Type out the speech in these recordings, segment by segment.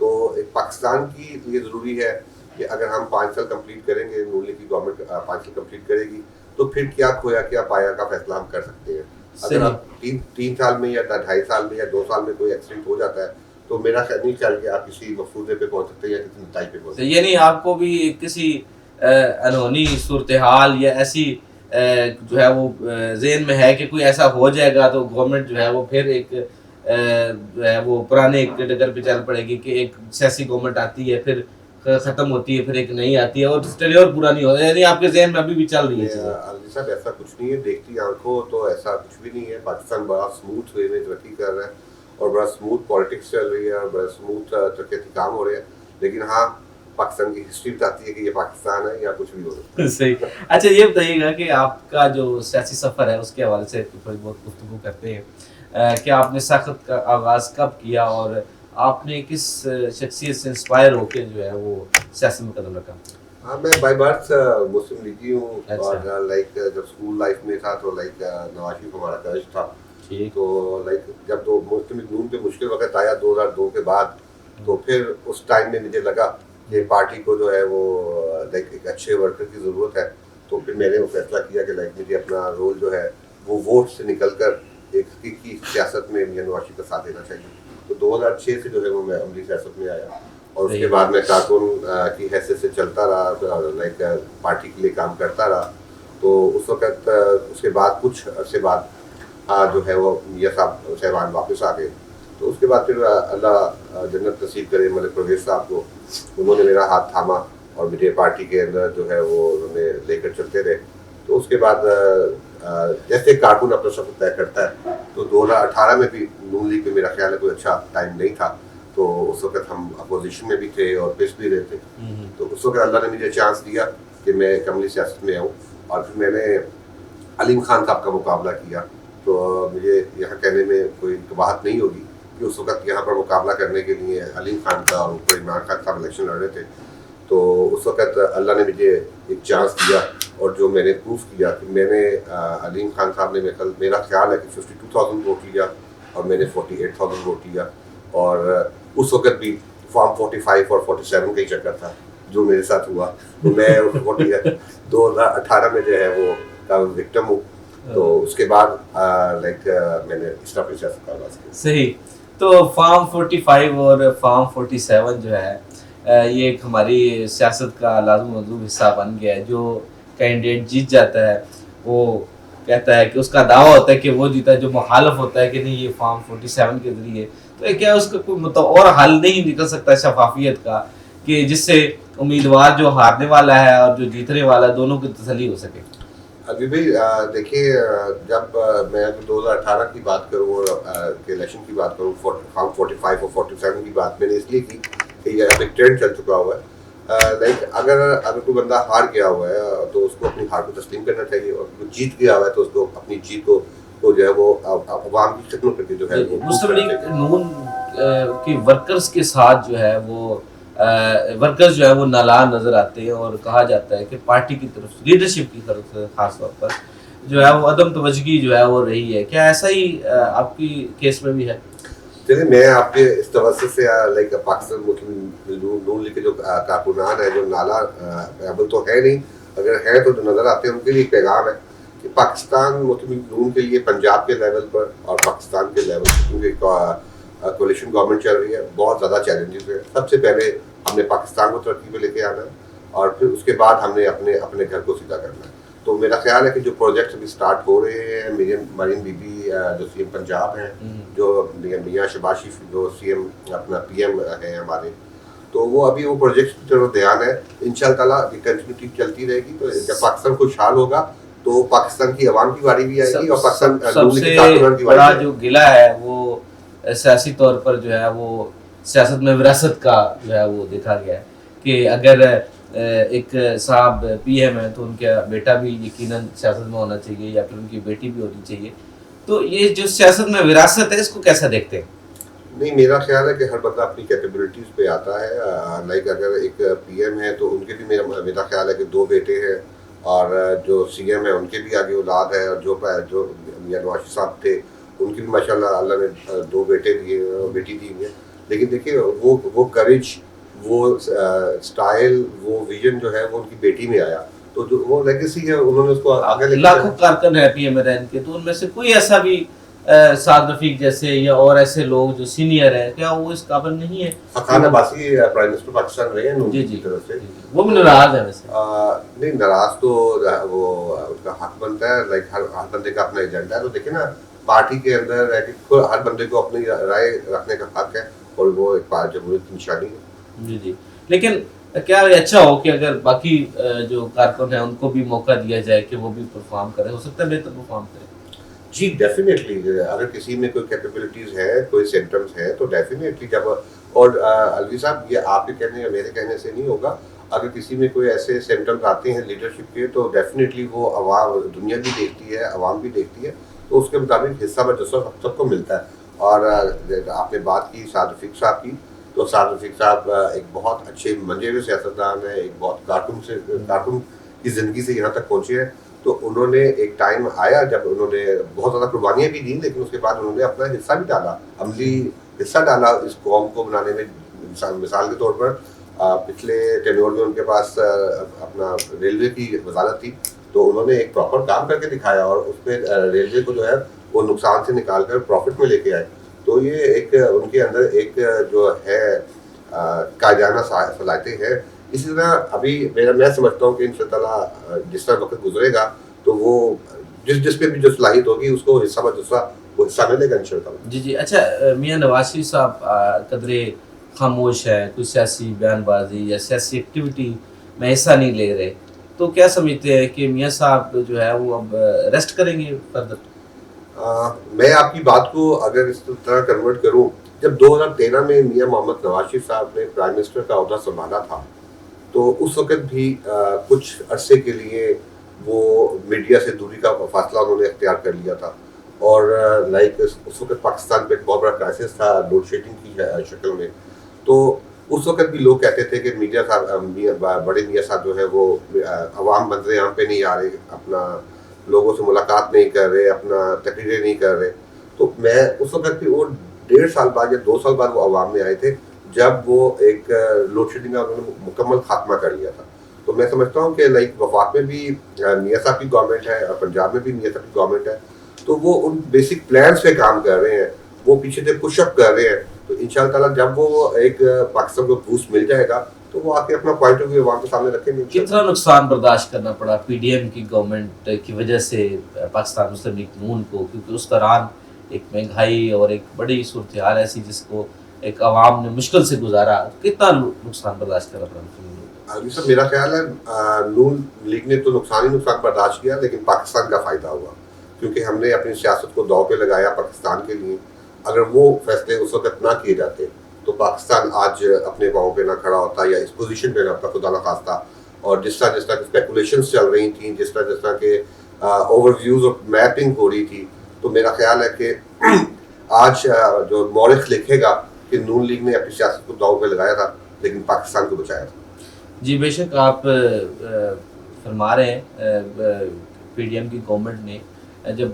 تو ایک پاکستان کی یہ ضروری ہے کہ اگر ہم 5 سال کمپلیٹ کریں گے، نون لیگ کی گورنمنٹ 5 سال کمپلیٹ کرے گی، تو پھر کیا کھویا کیا پایا کا فیصلہ ہم کر سکتے ہیں. اگر آپ 3 سال میں یا 2.5 سال میں یا 2 سال میں کوئی ایکسیڈنٹ ہو جاتا ہے تو میرا خیال نہیں چل کہ آپ کسی مفروضے پہ پہنچ سکتے ہیں یا کسی نتائج پہ پہنچ سکتے ہیں. یعنی آپ کو بھی کسی انہونی صورتحال یا ایسی جو ہے وہ ذہن میں ہے کہ کوئی ایسا ہو جائے گا تو گورنمنٹ جو ہے وہ پھر ایک جو ہے وہ پرانے ایک ڈگر پہ چل پڑے گی کہ ایک سیاسی گورنمنٹ آتی ہے پھر ختم ہوتی ہے پھر ایک نئی آتی ہے اور ٹینیور پورا نہیں ہوتا، یعنی آپ کے ذہن میں ابھی بھی چل رہی ہے. علی صاحب ایسا کچھ نہیں ہے، دیکھتی آنکھوں تو ایسا کچھ بھی نہیں ہے. پاکستان بڑا اسموتھ وے میں ترقی کر رہا ہے اور بڑا اسموتھ پالیٹکس چل رہی ہے اور بڑا اسموتھ ترقیاتی کام ہو رہے ہیں. لیکن ہاں پاکستان کی ہسٹری بتاتی ہے کہ یہ پاکستان ہے یا کچھ بھی ہو سکتا ہے. صحیح. اچھا یہ بتائیے گا کہ آپ کا جو سیاسی سفر ہے اس کے حوالے سے تھوڑی بہت گفتگو کرتے ہیں کہ آپ نے سیاست کا آغاز کب کیا اور آپ نے کس شخصیت سے انسپائر ہو کے جو ہے وہ سیاست میں قدم رکھا؟ ہاں میں بائی برتھ مسلم لیگی ہوں اور لائک جب اسکول لائف میں تھا تو لائک نواز شریف ہمارا کرش تھا. تو لائک جب تو مسلم لیگ نون پہ مشکل وقت آیا 2002 کے بعد تو پھر اس ٹائم میں مجھے لگا کہ پارٹی کو جو ہے وہ لائک ایک اچھے ورکر کی ضرورت ہے. تو پھر میں نے وہ فیصلہ کیا کہ لائک مجھے اپنا رول جو ہے وہ ووٹ سے نکل کر ایک حقیقی سیاست میں میاں نواز شریف کا ساتھ دینا چاہیے. تو 2006 سے جو ہے وہ میں عملی سیاست میں آیا اور اس کے بعد میں کارکن کی حیثیت سے چلتا رہا، لائک پارٹی کے لیے کام کرتا رہا. تو اس وقت اس کے بعد کچھ عرصے بعد جو ہے وہ میاں صاحبان واپس آ گئے. تو اس کے بعد پھر اللہ جنت نصیب کرے ملک پرویز صاحب کو، انہوں نے میرا ہاتھ تھاما اور مجھے پارٹی کے اندر جو ہے وہ انہوں نے لے کر چلتے رہے. تو اس کے بعد جیسے کارکن اپنا سفر طے کرتا ہے تو 2018 میں بھی نون لیگ پہ میرا خیال ہے کوئی اچھا ٹائم نہیں تھا. تو اس وقت ہم اپوزیشن میں بھی تھے اور پس بھی رہے تھے. تو اس وقت اللہ نے مجھے چانس دیا کہ میں عملی سیاست میں آؤں اور پھر میں نے علیم خان صاحب کا مقابلہ کیا. تو مجھے یہاں کہنے میں کوئی قباحت نہیں ہوگی کہ اس وقت یہاں پر مقابلہ کرنے کے لیے علیم خان کا اور اوپر عمران خان صاحب الیکشن لڑ رہے تھے. تو اس وقت اللہ نے مجھے ایک چانس دیا اور جو میں نے پروف کیا کہ میں نے علیم خان صاحب نے میرا خیال ہے کہ 52,000 ووٹ لیا اور میں نے 48,000 ووٹ لیا. اور اس وقت بھی فارم 45 اور 47 کا ہی چکر تھا جو میرے ساتھ ہوا. تو میں 2018 میں جو ہے وہ وکٹم ہوں. تو اس کے بعد لائک میں نے اس طرح سیاست کا آغاز کیا. صحیح. تو فارم 45 اور فارم 47 جو ہے یہ ایک ہماری سیاست کا لازم مطلوب حصہ بن گیا ہے. جو کینڈیڈیٹ جیت جاتا ہے وہ کہتا ہے کہ اس کا دعویٰ ہوتا ہے کہ وہ جیتا ہے، جو مخالف ہوتا ہے کہ نہیں یہ فارم 47 کے ذریعے. تو کیا اس کا کوئی اور حل نہیں نکل سکتا شفافیت کا کہ جس سے امیدوار جو ہارنے والا ہے اور جو جیتنے والا ہے دونوں کی تسلی ہو سکے؟ ابھی بھائی دیکھیے جب میں 2018 کی بات کروں اور الیکشن کی بات کروں فارم 45 اور 47 کی بات میں نے اس لیے کی کہ یہ ایک ٹرینڈ چل چکا ہوا ہے. لائک اگر کوئی بندہ ہار گیا ہوا ہے تو اس کو اپنی ہار کو تسلیم کرنا چاہیے اور کوئی جیت گیا ہوا ہے تو اس کو اپنی جیت کو جو ہے وہ عوام کی خدمت کر کے جو ہے مسلم لیگ نون کی ورکرز کے ساتھ جو ہے وہ ورکرز جو ہے وہ نالاں نظر آتے ہیں اور کہا جاتا ہے کہ پارٹی کی طرف لیڈرشپ کی طرف سے خاص طور پر جو ہے وہ عدم توجہی جو ہے وہ رہی ہے. کیا ایسا ہی آپ کی کیس میں بھی ہے؟ چلیے میں آپ کے اس توسط سے لائک پاکستان مسلم نون لیگ کے جو کارکنان ہیں جو نالا قابل تو ہے نہیں، اگر ہے تو جو نظر آتے ہیں ان کے لیے پیغام ہے کہ پاکستان مسلم نون کے لیے پنجاب کے لیول پر اور پاکستان کے لیول پر کیونکہ کولیشن گورنمنٹ چل رہی ہے بہت زیادہ چیلنجز ہیں. سب سے پہلے ہم نے پاکستان کو ترقی پہ لے کے آنا ہے اور پھر اس کے بعد ہم نے اپنے گھر کو سیدھا کرنا ہے. تو میرا خیال ہے کہ جو پروجیکٹس ابھی سٹارٹ ہو رہے ہیں مریم بی بی جو سی ایم پنجاب ہیں، جو میاں شہباز شریف جو سی ایم اپنا پی ایم ہیں ہمارے، تو وہ ابھی وہ پروجیکٹس کی طرف دھیان ہے. ان شاء اللہ تعالیٰ یہ کنٹینیوٹی چلتی رہے گی. تو جب پاکستان خوشحال ہوگا تو پاکستان کی عوام کی باری بھی آئے گی اور پاکستان سب سے بڑا جو گلہ ہے وہ سیاسی طور پر جو ہے وہ سیاست میں وراثت کا جو ہے وہ دیکھا گیا ہے کہ اگر ایک صاحب پی ایم ہے تو ان کا بیٹا بھی یقیناً سیاست میں ہونا چاہیے یا پھر ان کی بیٹی بھی ہونی چاہیے. تو یہ جو سیاست میں وراثت ہے اس کو کیسا دیکھتے ہیں؟ نہیں میرا خیال ہے کہ ہر بندہ اپنی کیپیبلٹیز پہ آتا ہے. لائک اگر ایک پی ایم ہے تو ان کے بھی میرا خیال ہے کہ 2 بیٹے ہیں اور جو سی ایم ہے ان کے بھی آگے اولاد ہے اور جو میاں نواز صاحب تھے ان کی بھی ماشاء اللہ اللہ نے 2 بیٹے دیے اور بیٹی دی ہیں. لیکن دیکھیے وہ کریج، وہ اسٹائل، وہ ویژن جو ہے وہ ان کی بیٹی میں آیا، تو جو وہ لیگیسی ہے انہوں نے اس کو آگے لے کے لاکھوں کارکن ہے پی ایم رین کے، تو ان میں سے کوئی ایسا بھی سعد رفیق جیسے یا اور ایسے لوگ جو سینئر ہیں، کیا وہ اس قابل نہیں ہے؟ خان عباسی پرائم منسٹر پاکستان رہے ہیں نون جی کی طرف سے، وہ بھی ناراض ہے ویسے. نہیں ناراض تو وہ ان کا حق بنتا ہے، لائک ہر بندے کا اپنا ایجنڈا ہے. تو دیکھیں نا پارٹی کے اندر ہے کہ ہر بندے کو اپنی رائے رکھنے کا حق ہے، اور وہ ایک جمہوریت کی نشانی ہے. جی جی، لیکن کیا اچھا ہو کہ اگر باقی جو کارکن ہیں ان کو بھی موقع دیا جائے کہ وہ بھی پرفارم کریں، ہو سکتا ہے بہتر پرفارم کریں. جی ڈیفینیٹلی، اگر کسی میں کوئی کیپیبلٹیز ہے، کوئی سمٹمز ہیں تو ڈیفینیٹلی جب، اور الوی صاحب یہ آپ کے کہنے یا میرے کہنے سے نہیں ہوگا، اگر کسی میں کوئی ایسے سمٹمز آتے ہیں لیڈرشپ کے تو ڈیفینیٹلی وہ عوام، دنیا بھی دیکھتی ہے، عوام بھی دیکھتی ہے، تو اس کے مطابق حصہ بجسہ سب کو ملتا ہے. اور آپ نے بات کی سعد رفیق صاحب کی، تو سعد رفیق صاحب ایک بہت اچھے منجے ہوئے سیاستدان ہیں، ایک بہت کارٹون کی زندگی سے یہاں تک پہنچے ہیں. تو انہوں نے ایک ٹائم آیا جب انہوں نے بہت زیادہ قربانیاں بھی دیں، لیکن اس کے بعد انہوں نے اپنا حصہ بھی ڈالا، عملی حصہ ڈالا اس قوم کو بنانے میں. مثال کے طور پر پچھلے ٹینیور میں ان کے پاس اپنا ریلوے کی وزارت تھی، تو انہوں نے ایک پراپر کام کر کے دکھایا، اور اس میں ریلوے کو جو ہے وہ نقصان سے نکال کر پروفٹ میں لے کے آئے. تو یہ ایک ان کے اندر ایک جو ہے قائدانہ صلاحیتیں ہیں. اسی طرح ابھی میں سمجھتا ہوں کہ ان شاء اللہ تعالیٰ جس طرح وقت گزرے گا تو وہ جس پہ بھی جو صلاحیت ہوگی اس کو حصہ بجسہ وہ حصہ ملے گا ان شاء اللہ. جی جی، اچھا میاں نواز شریف صاحب قدرے خاموش ہے، کوئی سیاسی بیان بازی یا سیاسی ایکٹیویٹی میں حصہ نہیں لے رہے، تو کیا سمجھتے ہیں کہ میاں صاحب جو ہے وہ اب ریسٹ کریں گے فردر؟ میں آپ کی بات کو اگر اس طرح کنورٹ کروں، جب 2013 میں میاں محمد نواز شریف صاحب نے پرائم منسٹر کا عہدہ سنبھالا تھا، تو اس وقت بھی کچھ عرصے کے لیے وہ میڈیا سے دوری کا فاصلہ انہوں نے اختیار کر لیا تھا. اور لائک اس وقت پاکستان پہ ایک بہت بڑا کرائسس تھا لوڈ شیڈنگ کی شکل میں. تو اس وقت بھی لوگ کہتے تھے کہ میڈیا صاحب، بڑے میاں صاحب جو ہے وہ عوام منظر عام پہ نہیں آ رہے، اپنا لوگوں سے ملاقات نہیں کر رہے، اپنا تقریریں نہیں کر رہے. تو میں اس وقت بھی وہ 1.5 سال بعد یا 2 سال بعد وہ عوام میں آئے تھے، جب وہ ایک لوڈ شیڈنگ کا انہوں نے مکمل خاتمہ کر لیا تھا. تو میں سمجھتا ہوں کہ لائک وفاق میں بھی میاں صاحب کی گورنمنٹ ہے اور پنجاب میں بھی میاں صاحب کی گورنمنٹ ہے، تو وہ ان بیسک پلانس پہ کام کر رہے ہیں، وہ پیچھے سے پش اپ کر رہے ہیں. تو ان شاء اللہ تعالیٰ جب وہ ایک پاکستان کو بوسٹ مل جائے گا تو وہ آ کے اپنا پوائنٹ آف ویو عوام کے سامنے رکھیں گے. کتنا نقصان برداشت کرنا پڑا پی ڈی ایم کی گورنمنٹ کی وجہ سے پاکستان مسلم لیگ نون کو، کیونکہ اس دوران ایک مہنگائی اور ایک بڑی صورتحال ایسی جس کو ایک عوام نے مشکل سے گزارا، کتنا نقصان برداشت کرنا پڑا؟ علی صاحب میرا خیال ہے نون لیگ نے تو نقصان ہی نقصان برداشت کیا، لیکن پاکستان کا فائدہ ہوا، کیونکہ ہم نے اپنی سیاست کو داؤ پہ لگایا پاکستان کے لیے. اگر وہ فیصلے اس وقت نہ کیے جاتے تو پاکستان آج اپنے پاؤں پہ نہ کھڑا ہوتا یا اس پوزیشن پہ نہ ہوتا، خدا نخواستہ. اور جس طرح کی اسپیکولیشنس چل رہی تھیں، جس طرح کے اوور ویوز اور میپنگ ہو رہی تھی، تو میرا خیال ہے کہ آج جو مورخ لکھے گا کہ نون لیگ نے اپنی سیاست کو داؤ پہ لگایا تھا لیکن پاکستان کو بچایا تھا. جی بے شک آپ فرما رہے ہیں پی ڈی ایم کی گورنمنٹ نے جب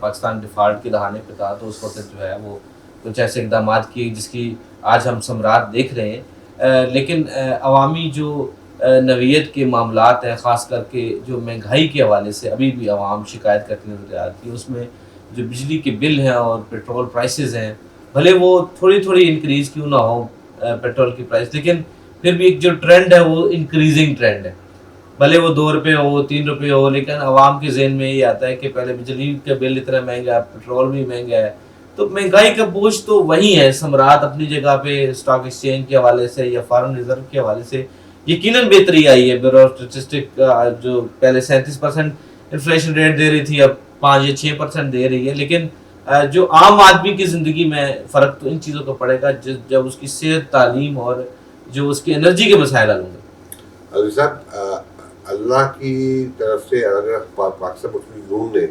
پاکستان ڈیفالٹ کے دہانے پہ تھا تو اس وقت جو ہے وہ کچھ ایسے اقدامات کیے جس کی آج ہم ثمرات دیکھ رہے ہیں. لیکن عوامی جو نوعیت کے معاملات ہیں، خاص کر کے جو مہنگائی کے حوالے سے ابھی بھی عوام شکایت کرتی نظر آتی ہے، اس میں جو بجلی کے بل ہیں اور پیٹرول پرائسز ہیں، بھلے وہ تھوڑی انکریز کیوں نہ ہو پیٹرول کی پرائس، لیکن پھر بھی ایک جو ٹرینڈ ہے وہ انکریزنگ ٹرینڈ ہے. بھلے وہ 2 روپے ہو 3 روپے ہو، لیکن عوام کے ذہن میں یہ آتا ہے کہ پہلے بجلی کا بل اتنا مہنگا ہے، پیٹرول بھی مہنگا ہے. تو مہنگائی کا بوجھ تو وہی ہے. ثمرات اپنی جگہ پہ اسٹاک ایکسچینج کے حوالے سے یا فارن ریزرو کے حوالے سے یقیناً بہتری آئی ہے. بیورو اسٹیٹسٹک جو پہلے 37% انفلیشن ریٹ دے رہی تھی اب 5 یا 6% دے رہی ہے، لیکن جو عام آدمی کی زندگی میں فرق تو ان چیزوں کا پڑے گا جب اس کی صحت، تعلیم اور جو اس کی انرجی کے مسائل حل ہوں گے. علی صاحب اللہ کی طرف سے اگر پاکستان مسلم لیگ نون نے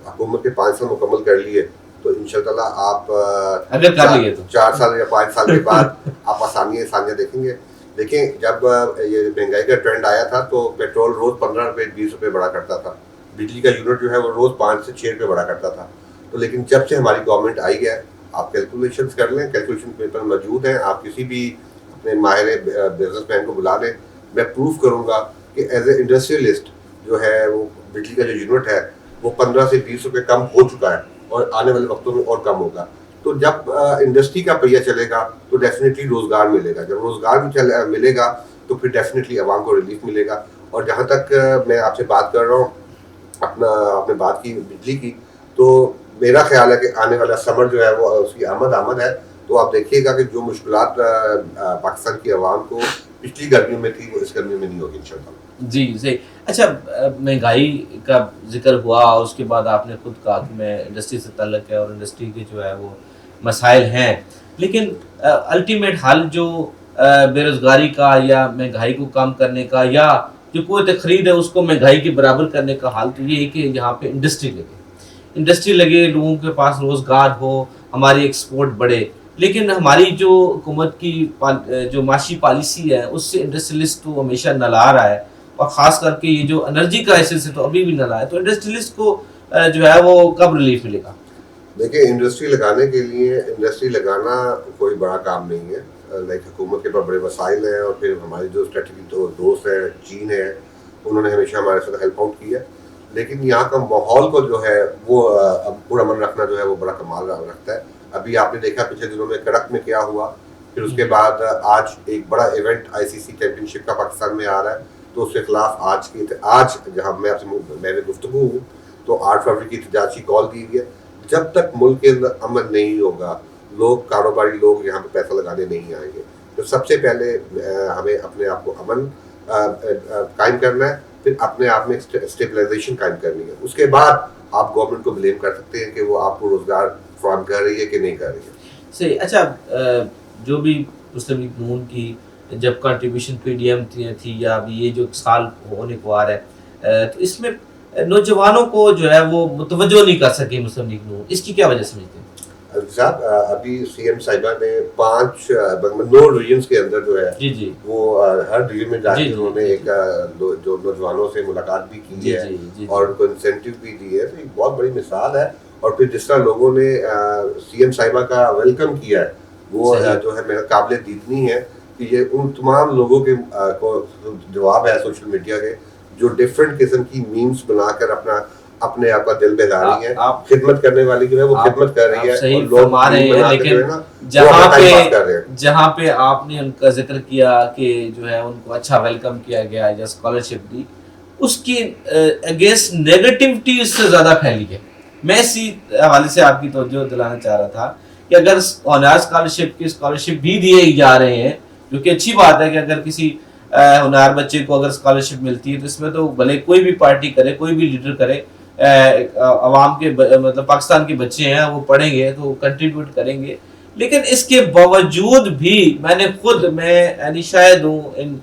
حکومت کے 5 سال مکمل کر لیے تو انشاءاللہ آپ اگر کر لیے تو 4 سال یا 5 سال کے بعد آپ آسانیاں دیکھیں گے. دیکھیں جب یہ مہنگائی کا ٹرینڈ آیا تھا تو پیٹرول روز 15 روپے 20 روپے بڑھا کرتا تھا، بجلی کا یونٹ جو ہے وہ روز 5 سے 6 روپے بڑھا کرتا تھا. تو لیکن جب سے ہماری گورنمنٹ آئی ہے آپ کیلکولیشنز کر لیں, کیلکولیشن پیپر موجود ہیں, آپ کسی بھی اپنے ماہر بزنس مین کو بلا لیں, میں پروف کروں گا کہ ایز اے انڈسٹریلسٹ جو ہے وہ بجلی کا جو یونٹ ہے وہ 15 سے 20 روپے کم ہو چکا ہے, اور آنے والے وقتوں میں اور کم ہوگا. تو جب انڈسٹری کا پہیہ چلے گا تو ڈیفینیٹلی روزگار ملے گا, جب روزگار ملے گا تو پھر ڈیفینیٹلی عوام کو ریلیف ملے گا. اور جہاں تک میں آپ سے بات کر رہا ہوں, آپ نے بات کی بجلی کی, تو میرا خیال ہے کہ آنے والا سمر جو ہے وہ اس کی آمد ہے, تو آپ دیکھیے گا کہ جو مشکلات پاکستان کی عوام کو پچھلی گرمیوں میں تھی وہ اس گرمیوں میں نہیں ہوگی انشاءاللہ. جی صحیح. اچھا مہنگائی کا ذکر ہوا, اس کے بعد آپ نے خود کہا کہ میں انڈسٹری سے تعلق ہے اور انڈسٹری کے جو ہے وہ مسائل ہیں, لیکن الٹیمیٹ حل جو بے روزگاری کا یا مہنگائی کو کم کرنے کا یا جو قوت خرید ہے اس کو مہنگائی کے برابر کرنے کا حل تو یہ ہے کہ یہاں پہ انڈسٹری لگے, لوگوں کے پاس روزگار ہو, ہماری ایکسپورٹ بڑھے. لیکن ہماری جو حکومت کی جو معاشی پالیسی ہے اس سے انڈسٹریلسٹ تو ہمیشہ نالا رہا ہے, اور خاص کر کے یہ جو انرجی کرائسس ہے تو ابھی بھی نالا ہے. تو انڈسٹریلسٹ کو جو ہے وہ کب ریلیف ملے گا؟ دیکھیں, انڈسٹری لگانے کے لیے انڈسٹری لگانا کوئی بڑا کام نہیں ہے. لائک حکومت کے پاس بڑے وسائل ہیں, اور پھر ہمارے جو اسٹریٹجک دوست ہیں چین ہے, انہوں نے ہمیشہ ہمارے ساتھ ہیلپ آؤٹ کیا. لیکن یہاں کا ماحول کو جو ہے وہ پرامن رکھنا جو ہے وہ بڑا کمال رکھتا ہے. ابھی آپ نے دیکھا پچھلے دنوں میں کڑک میں کیا ہوا, پھر اس کے بعد آج ایک بڑا ایونٹ ICC چیمپئن شپ کا پاکستان میں آ رہا ہے, تو اس کے خلاف آج جہاں میں آپ سے میں گفتگو ہوں تو 8 فروری کی احتجاجی کال دی گئی ہے. جب تک ملک کے اندر امن نہیں ہوگا, کاروباری لوگ یہاں پہ پیسہ لگانے نہیں آئیں گے. تو سب سے پہلے ہمیں اپنے آپ کو امن قائم کرنا ہے, پھر اپنے آپ میں اسٹیبلائزیشن قائم کرنی ہے. اس کے بعد آپ گورنمنٹ کو بلیم کر سکتے ہیں کہ وہ آپ کو روزگار فراہم کر رہی ہے کہ نہیں کر رہی ہے. صحیح. اچھا جو بھی مسلم لیگ نون کی جب کنٹریبیوشن PDM تھی یا ابھی یہ جو سال ہونے کو آ رہا ہے, تو اس میں نوجوانوں کو جو ہے وہ متوجہ نہیں کر سکے مسلم لیگ نون, اس کی کیا وجہ سمجھتے ہیں صاحب؟ ابھی CM صاحبہ نے 9 ریجنز کے اندر جو ہے وہ ہر ریجن میں جا کے انہوں نے ایک جو نوجوانوں سے ملاقات بھی کی ہے اور ان کو انسینٹیو بھی دی ہے. تو ایک بہت بڑی مثال ہے. اور پھر جس طرح لوگوں نے CM صاحبہ کا ویلکم کیا ہے وہ جو ہے میرا قابل دیدنی ہے کہ یہ ان تمام لوگوں کے کو جواب ہے سوشل میڈیا کے جو ڈفرینٹ قسم کی میمز بنا کر اپنے آپ کا دل بہلا رہی ہے. خدمت کرنے والی جو ہے وہ خدمت کر رہی ہے, اور لوگ لیکن جہاں پہ آپ نے ان کا ذکر کیا کہ جو ہے ان کو اچھا ویلکم کیا گیا یا اسکالرشپ دی, اس کی اگینسٹ نیگیٹیوٹی اس سے زیادہ پھیلی ہے. میں اسی حوالے سے آپ کی توجہ دلانا چاہ رہا تھا کہ اگر ہنر اسکالرشپ کی اسکالرشپ بھی دیے جا رہے ہیں, جو کہ اچھی بات ہے کہ اگر کسی ہنر بچے کو اگر اسکالرشپ ملتی ہے تو اس میں تو بھلے کوئی بھی پارٹی کرے, کوئی بھی لیڈر کرے, عوام کے مطلب پاکستان کے بچے ہیں وہ پڑھیں گے تو کنٹریبیوٹ کریں گے. لیکن اس کے باوجود بھی میں شاید ہوں ان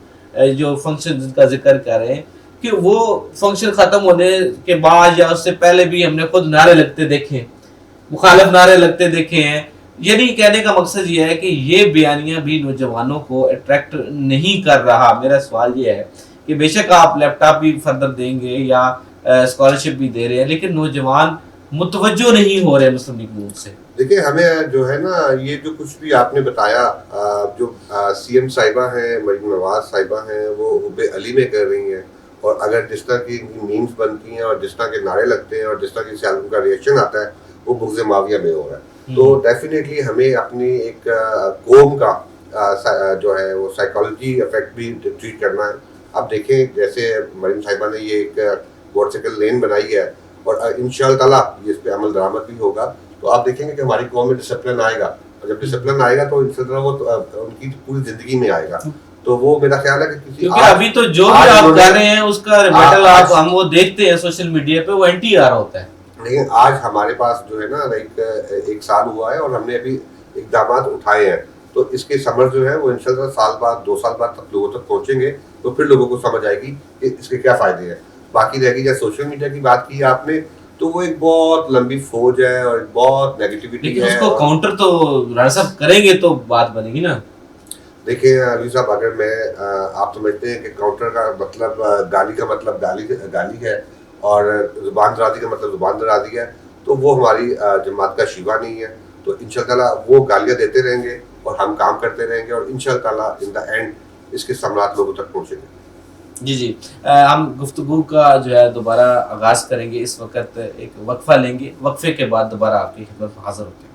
جو فنکشن کا ذکر کر رہے ہیں کہ وہ فنکشن ختم ہونے کے بعد یا اس سے پہلے بھی ہم نے خود نعرے لگتے دیکھے, مخالف نعرے لگتے دیکھے ہیں. یعنی کہنے کا مقصد یہ ہے کہ یہ بیانیہ بھی نوجوانوں کو اٹریکٹ نہیں کر رہا. میرا سوال یہ ہے کہ بے شک آپ لیپ ٹاپ بھی فردر دیں گے یا اسکالرشپ بھی دے رہے ہیں, لیکن نوجوان متوجہ نہیں ہو رہے مسلم لیگ نون سے. دیکھیں, ہمیں جو ہے نا یہ جو کچھ بھی آپ نے بتایا, جو CM صاحبہ ہیں, مریم نواز صاحبہ ہیں, وہ حب علی میں کر رہی ہیں, اور اگر جس طرح کی میمز بنتی ہیں اور جس طرح کے نعرے لگتے ہیں اور جس طرح کی سیالوں کا ریئیکشن آتا ہے وہ بغض معاویہ میں ہو رہا ہے. تو ڈیفینیٹلی ہمیں اپنی ایک قوم کا جو ہے وہ سائیکالوجی افیکٹ بھی ٹریٹ کرنا ہے. اب دیکھیں جیسے مریم صاحبہ نے یہ ایک موٹر سائیکل لین بنائی ہے اور انشاءاللہ تعالیٰ یہ اس پہ عمل درآمد بھی ہوگا, تو آپ دیکھیں گے کہ ہماری قوم میں ڈسپلن آئے گا, اور جب ڈسپلن آئے گا تو انشاءاللہ وہ ان کی پوری زندگی میں آئے گا. تو وہ میرا خیال ہے کہ کیونکہ ابھی تو جو بھی آپ کر رہے ہیں اس کا ریمیٹل ہم وہ دیکھتے ہیں سوشل میڈیا پہ, وہ NTR ہوتا ہے. لیکن آج ہمارے پاس جو ہے نا ایک سال ہوا ہے اور ہم نے ابھی اقدامات اٹھائے ہیں, تو اس کے ثمر جو ہے وہ انشاءاللہ سال بعد 2 سال بعد تک لوگوں تک پہنچیں گے, تو پھر لوگوں کو سمجھ آئے گی کہ اس کے کیا فائدے ہیں. باقی رہ گئی جیسے سوشل میڈیا کی بات کی آپ نے, تو وہ ایک بہت لمبی فوج ہے اور ایک بہت نیگیٹیوٹی ہے. لیکن اس کو کاؤنٹر تو رانا صاحب کریں گے تو بات بنے گی نا. دیکھیں علی صاحب, اگر میں آپ سمجھتے ہیں کہ کاؤنٹر کا مطلب گالی کا مطلب گالی ہے اور زبان درازی کا مطلب زبان درازی ہے, تو وہ ہماری جماعت کا شیوا نہیں ہے. تو انشاءاللہ وہ گالیاں دیتے رہیں گے اور ہم کام کرتے رہیں گے اور انشاءاللہ ان دا اینڈ اس کے ثمرات لوگوں تک پہنچیں گے. جی ہم گفتگو کا جو ہے دوبارہ آغاز کریں گے. اس وقت ایک وقفہ لیں گے, وقفے کے بعد دوبارہ آپ کی خدمت میں حاضر ہوتے ہیں.